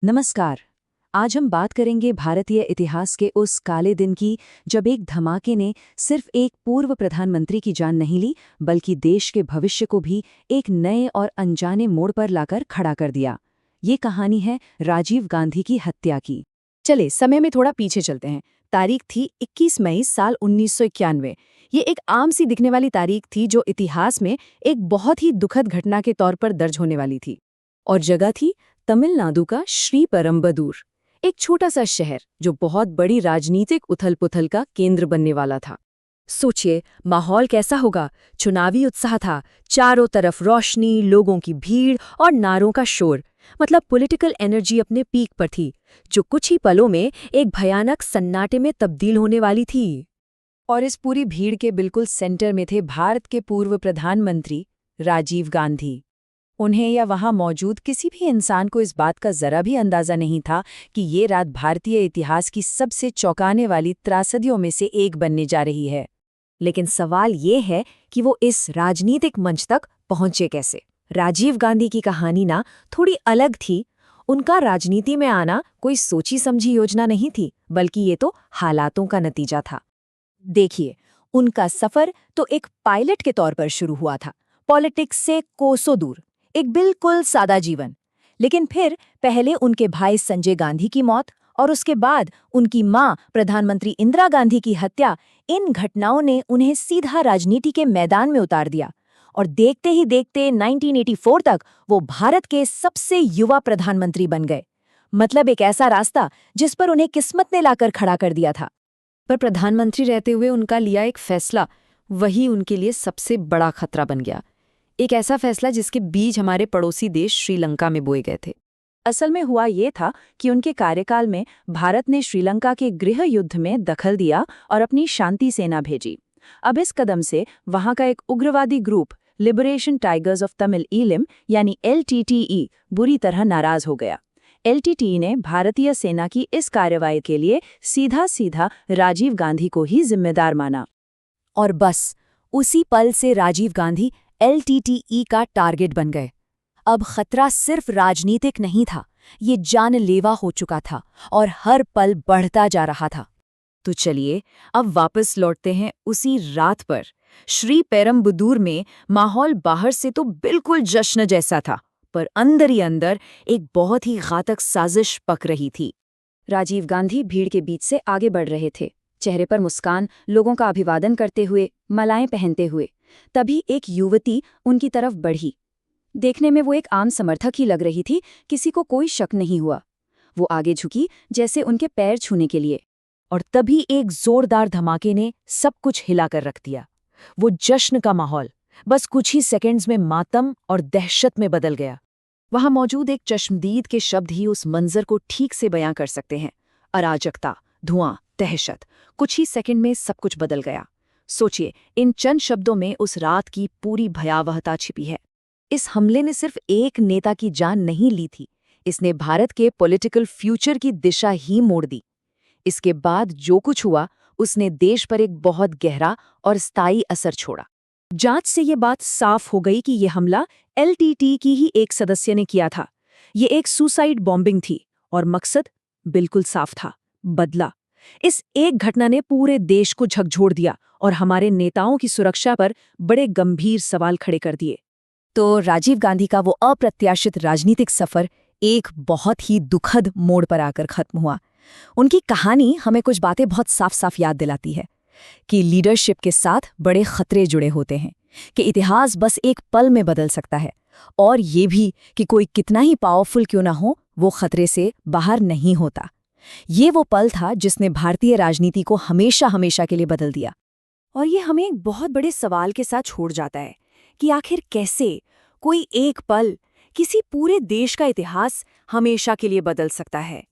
नमस्कार। आज हम बात करेंगे भारतीय इतिहास के उस काले दिन की जब एक धमाके ने सिर्फ एक पूर्व प्रधानमंत्री की जान नहीं ली बल्कि देश के भविष्य को भी एक नए और अनजाने मोड़ पर लाकर खड़ा कर दिया। ये कहानी है राजीव गांधी की हत्या की। चले समय में थोड़ा पीछे चलते हैं। तारीख थी 21 मई साल 1991। ये एक आम सी दिखने वाली तारीख थी जो इतिहास में एक बहुत ही दुखद घटना के तौर पर दर्ज होने वाली थी। और जगह थी तमिलनाडु का श्रीपेरुम्बदूर, एक छोटा सा शहर जो बहुत बड़ी राजनीतिक उथल-पुथल का केंद्र बनने वाला था। सोचिए माहौल कैसा होगा। चुनावी उत्साह था, चारों तरफ रोशनी, लोगों की भीड़ और नारों का शोर। मतलब पॉलिटिकल एनर्जी अपने पीक पर थी, जो कुछ ही पलों में एक भयानक सन्नाटे में तब्दील होने वाली थी। और इस पूरी भीड़ के बिल्कुल सेंटर में थे भारत के पूर्व प्रधानमंत्री राजीव गांधी। उन्हें या वहां मौजूद किसी भी इंसान को इस बात का जरा भी अंदाजा नहीं था कि ये रात भारतीय इतिहास की सबसे चौंकाने वाली त्रासदियों में से एक बनने जा रही है। लेकिन सवाल ये है कि वो इस राजनीतिक मंच तक पहुंचे कैसे। राजीव गांधी की कहानी ना थोड़ी अलग थी। उनका राजनीति में आना कोई सोची समझी योजना नहीं थी, बल्कि ये तो हालातों का नतीजा था। देखिए, उनका सफर तो एक पायलट के तौर पर शुरू हुआ था, पॉलिटिक्स से कोसों दूर, एक बिल्कुल सादा जीवन। लेकिन फिर पहले उनके भाई संजय गांधी की मौत और उसके बाद उनकी मां प्रधानमंत्री इंदिरा गांधी की हत्या, इन घटनाओं ने उन्हें सीधा राजनीति के मैदान में उतार दिया। और देखते ही देखते 1984 तक वो भारत के सबसे युवा प्रधानमंत्री बन गए। मतलब एक ऐसा रास्ता जिस पर उन्हें किस्मत ने लाकर खड़ा कर दिया था। पर प्रधानमंत्री रहते हुए उनका लिया एक फैसला, वही उनके लिए सबसे बड़ा खतरा बन गया। एक ऐसा फैसला जिसके बीज हमारे पड़ोसी देश श्रीलंका में बोए गए थे। असल में हुआ ये था कि उनके कार्यकाल में भारत ने श्रीलंका के गृह युद्ध में दखल दिया और अपनी शांति सेना भेजी। अब इस कदम से वहां का एक उग्रवादी group liberation tigers of Tamil Eelam यानी LTTE बुरी तरह नाराज हो गया। LTTE ने भारतीय सेना की इस कार्रवाई के लिए सीधा सीधा राजीव गांधी को ही जिम्मेदार माना। और बस उसी पल से राजीव गांधी LTTE का टारगेट बन गए। अब खतरा सिर्फ राजनीतिक नहीं था, ये जानलेवा हो चुका था और हर पल बढ़ता जा रहा था। तो चलिए अब वापस लौटते हैं उसी रात पर। श्रीपेरुम्बदूर में माहौल बाहर से तो बिल्कुल जश्न जैसा था, पर अंदर ही अंदर एक बहुत ही घातक साजिश पक रही थी। राजीव गांधी भीड़ के बीच से आगे बढ़ रहे थे, चेहरे पर मुस्कान, लोगों का अभिवादन करते हुए, मालाएं पहनते हुए। तभी एक युवती उनकी तरफ बढ़ी। देखने में वो एक आम समर्थक ही लग रही थी, किसी को कोई शक नहीं हुआ। वो आगे झुकी जैसे उनके पैर छूने के लिए। और तभी एक जोरदार धमाके ने सब कुछ हिलाकर रख दिया। वो जश्न का माहौल बस कुछ ही सेकंड्स में मातम और दहशत में बदल गया। वहां मौजूद एक चश्मदीद के शब्द ही उस मंजर को ठीक से बयां कर सकते हैं। अराजकता, धुआं, दहशत। कुछ ही सेकंड में सब कुछ बदल गया। सोचिए, इन चंद शब्दों में उस रात की पूरी भयावहता छिपी है। इस हमले ने सिर्फ एक नेता की जान नहीं ली थी, इसने भारत के पॉलिटिकल फ्यूचर की दिशा ही मोड़ दी। इसके बाद जो कुछ हुआ, उसने देश पर एक बहुत गहरा और स्थायी असर छोड़ा। जांच से ये बात साफ हो गई कि यह हमला LTTE की ही एक सदस्य ने किया था। ये एक सुसाइड बॉम्बिंग थी और मकसद बिल्कुल साफ था, बदला। इस एक घटना ने पूरे देश को झकझोर दिया और हमारे नेताओं की सुरक्षा पर बड़े गंभीर सवाल खड़े कर दिए। तो राजीव गांधी का वो अप्रत्याशित राजनीतिक सफर एक बहुत ही दुखद मोड़ पर आकर खत्म हुआ। उनकी कहानी हमें कुछ बातें बहुत साफ साफ याद दिलाती है कि लीडरशिप के साथ बड़े खतरे जुड़े होते हैं, कि इतिहास बस एक पल में बदल सकता है, और ये भी कि कोई कितना ही पावरफुल क्यों ना हो, वो खतरे से बाहर नहीं होता। ये वो पल था जिसने भारतीय राजनीति को हमेशा हमेशा के लिए बदल दिया। और ये हमें एक बहुत बड़े सवाल के साथ छोड़ जाता है कि आखिर कैसे कोई एक पल किसी पूरे देश का इतिहास हमेशा के लिए बदल सकता है।